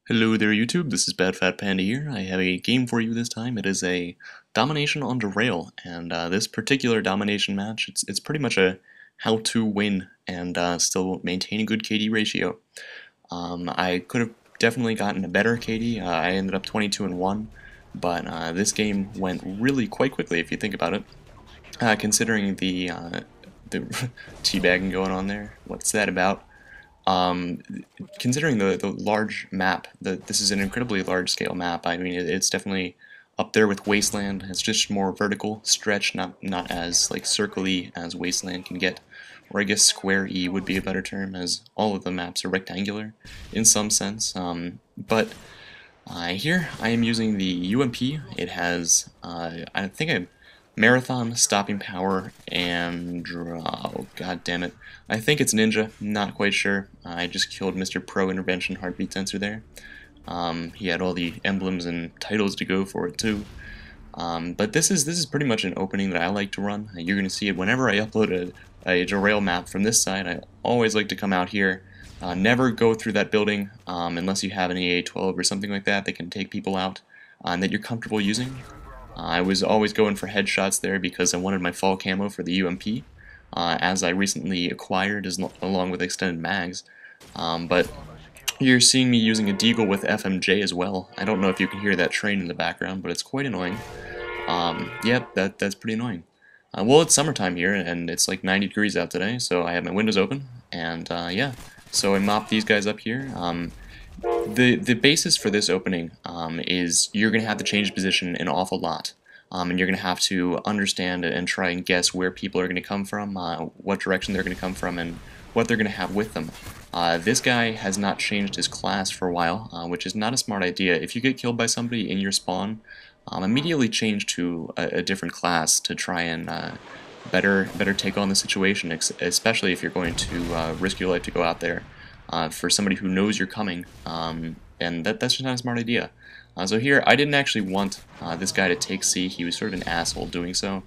Hello there YouTube, this is Bad Fat Panda here. I have a game for you this time. It is a Domination on derail, and this particular Domination match, it's pretty much a how to win and still maintain a good KD ratio. I could have definitely gotten a better KD. I ended up 22-1, but this game went really quite quickly if you think about it. Considering the teabagging going on there, what's that about? Um, Considering the large map, this is an incredibly large scale map. I mean, it's definitely up there with Wasteland. It's just more vertical stretch, not as like circly as Wasteland can get. Or I guess square E would be a better term, as all of the maps are rectangular in some sense. But here I am using the UMP. It has, I think, a marathon, stopping power, and oh god damn it, I think it's ninja. Not quite sure. I just killed Mr. Pro Intervention Heartbeat Sensor there. He had all the emblems and titles to go for it too. But this is pretty much an opening that I like to run. You're going to see it whenever I upload a derail map from this side. I always like to come out here. Never go through that building unless you have an AA-12 or something like that can take people out that you're comfortable using. I was always going for headshots there because I wanted my fall camo for the UMP, as I recently acquired along with extended mags. But you're seeing me using a DEAGLE with FMJ as well. I don't know if you can hear that train in the background, but it's quite annoying. Yep, that's pretty annoying. Well, it's summertime here, and it's like 90 degrees out today, so I have my windows open, and yeah. So I mop these guys up here. The basis for this opening is you're going to have to change position an awful lot. And you're going to have to understand and try and guess where people are going to come from, what direction they're going to come from, and what they're going to have with them. This guy has not changed his class for a while, which is not a smart idea. If you get killed by somebody in your spawn, immediately change to a different class to try and better take on the situation, especially if you're going to risk your life to go out there. For somebody who knows you're coming, and that's just not a smart idea. So here, I didn't actually want this guy to take C. He was sort of an asshole doing so,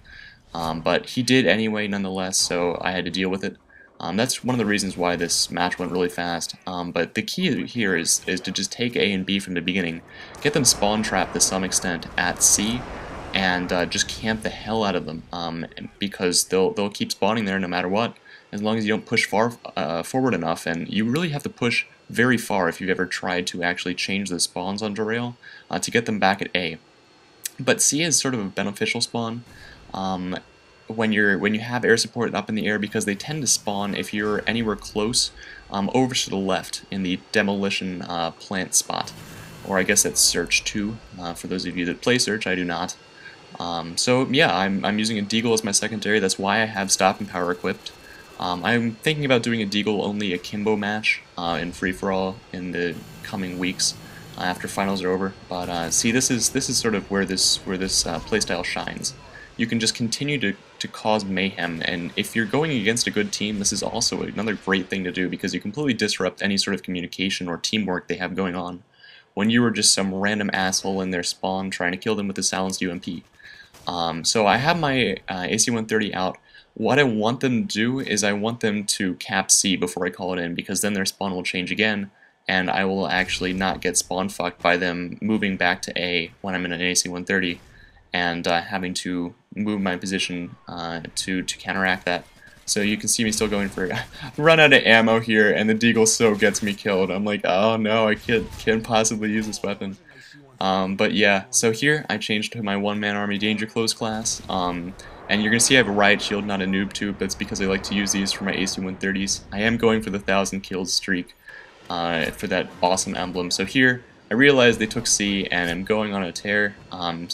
but he did anyway nonetheless, so I had to deal with it. That's one of the reasons why this match went really fast, but the key here is to just take A and B from the beginning, get them spawn trapped to some extent at C, and just camp the hell out of them, because they'll keep spawning there no matter what, as long as you don't push far forward enough, and you really have to push very far if you've ever tried to actually change the spawns on derail to get them back at A. But C is sort of a beneficial spawn when you have air support up in the air, because they tend to spawn if you're anywhere close over to the left in the demolition plant spot, or I guess that's search 2 for those of you that play search. I do not. So yeah, I'm using a DEAGLE as my secondary. That's why I have stopping power equipped. I'm thinking about doing a DEAGLE only akimbo match in free-for-all in the coming weeks after finals are over. But see, this is sort of where this playstyle shines. You can just continue to cause mayhem, and if you're going against a good team, this is also another great thing to do, because you completely disrupt any sort of communication or teamwork they have going on when you were just some random asshole in their spawn trying to kill them with a silenced UMP. So I have my AC-130 out. What I want them to do is I want them to cap C before I call it in, because then their spawn will change again, and I will actually not get spawn fucked by them moving back to A when I'm in an AC-130 and having to move my position to counteract that. So you can see me still going for run out of ammo here, and the DEAGLE so gets me killed. I'm like, oh no, I can't possibly use this weapon. But yeah, so here I changed to my one-man army danger close class. And you're going to see I have a riot shield, not a noob tube. That's because I like to use these for my AC-130s. I am going for the 1,000 kills streak for that awesome emblem. So here, I realized they took C, and I'm going on a tear,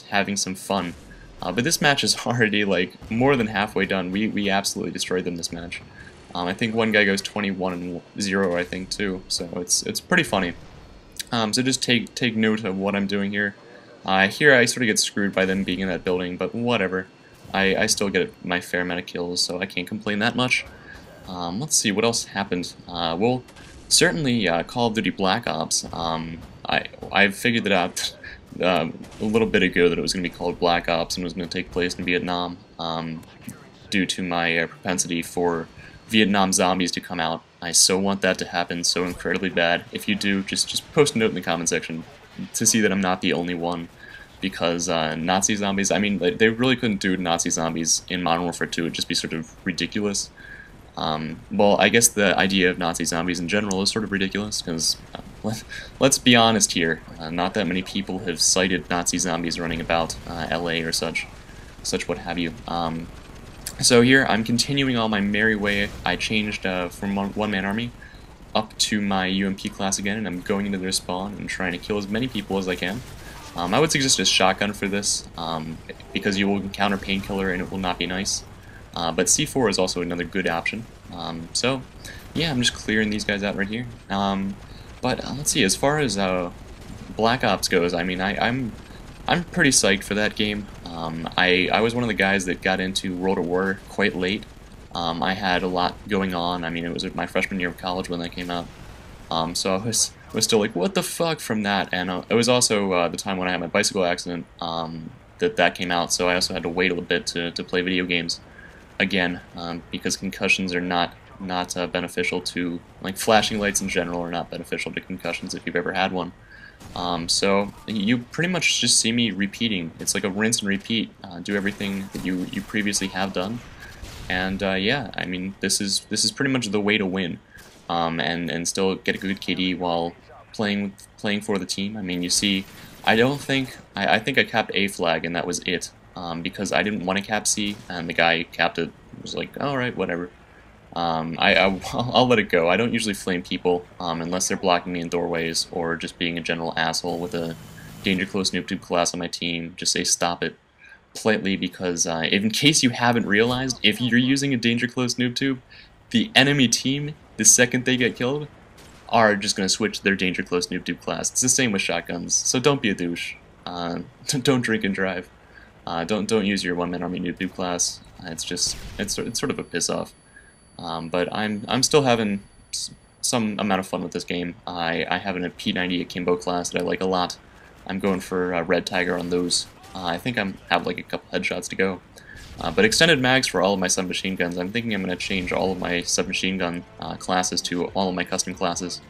having some fun. But this match is already like more than halfway done. We absolutely destroyed them this match. I think one guy goes 21-0, I think, too. So it's pretty funny. So just take note of what I'm doing here. Here I sort of get screwed by them being in that building, but whatever. I still get my fair amount of kills, so I can't complain that much. Let's see, what else happened? Well, certainly Call of Duty Black Ops. I figured that out a little bit ago that it was going to be called Black Ops and was going to take place in Vietnam, due to my propensity for Vietnam zombies to come out. I so want that to happen so incredibly bad. If you do, just post a note in the comment section to see that I'm not the only one. Because Nazi zombies, I mean, they really couldn't do Nazi zombies in Modern Warfare 2. It'd just be sort of ridiculous. Well, I guess the idea of Nazi zombies in general is sort of ridiculous, because let's be honest here, not that many people have cited Nazi zombies running about LA or such what have you. So here, I'm continuing on my merry way. I changed from one-man army up to my UMP class again, and I'm going into their spawn and trying to kill as many people as I can. I would suggest a shotgun for this, because you will encounter painkiller and it will not be nice. But C4 is also another good option. So, yeah, I'm just clearing these guys out right here. But let's see, as far as Black Ops goes, I mean, I'm pretty psyched for that game. I was one of the guys that got into World at War quite late. I had a lot going on. I mean, it was my freshman year of college when that came out. So I was still like, what the fuck from that? And it was also the time when I had my bicycle accident that came out, so I also had to wait a little bit to play video games again, because concussions are not beneficial to, like, flashing lights in general are not beneficial to concussions if you've ever had one. So you pretty much just see me repeating. It's like a rinse and repeat. Do everything that you previously have done, and yeah, I mean, this is pretty much the way to win, and still get a good KD while playing for the team. I mean, you see, I think I capped A flag and that was it, because I didn't want to cap C, and the guy capped it. Was like, all right, whatever. I'll let it go. I don't usually flame people unless they're blocking me in doorways or just being a general asshole with a danger close noob tube class on my team. Just say stop it politely, because in case you haven't realized, if you're using a danger close noob tube, the enemy team, the second they get killed, are just going to switch their danger close noob tube class. It's the same with shotguns, so don't be a douche. Don't drink and drive. Don't use your one-man army noob tube class. It's sort of a piss off. But I'm still having some amount of fun with this game. I have a P90 Akimbo class that I like a lot. I'm going for Red Tiger on those. I think I have like a couple headshots to go. But extended mags for all of my submachine guns. I'm thinking I'm going to change all of my submachine gun classes to all of my custom classes,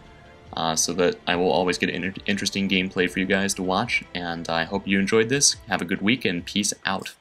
so that I will always get interesting gameplay for you guys to watch. And I hope you enjoyed this. Have a good week and peace out.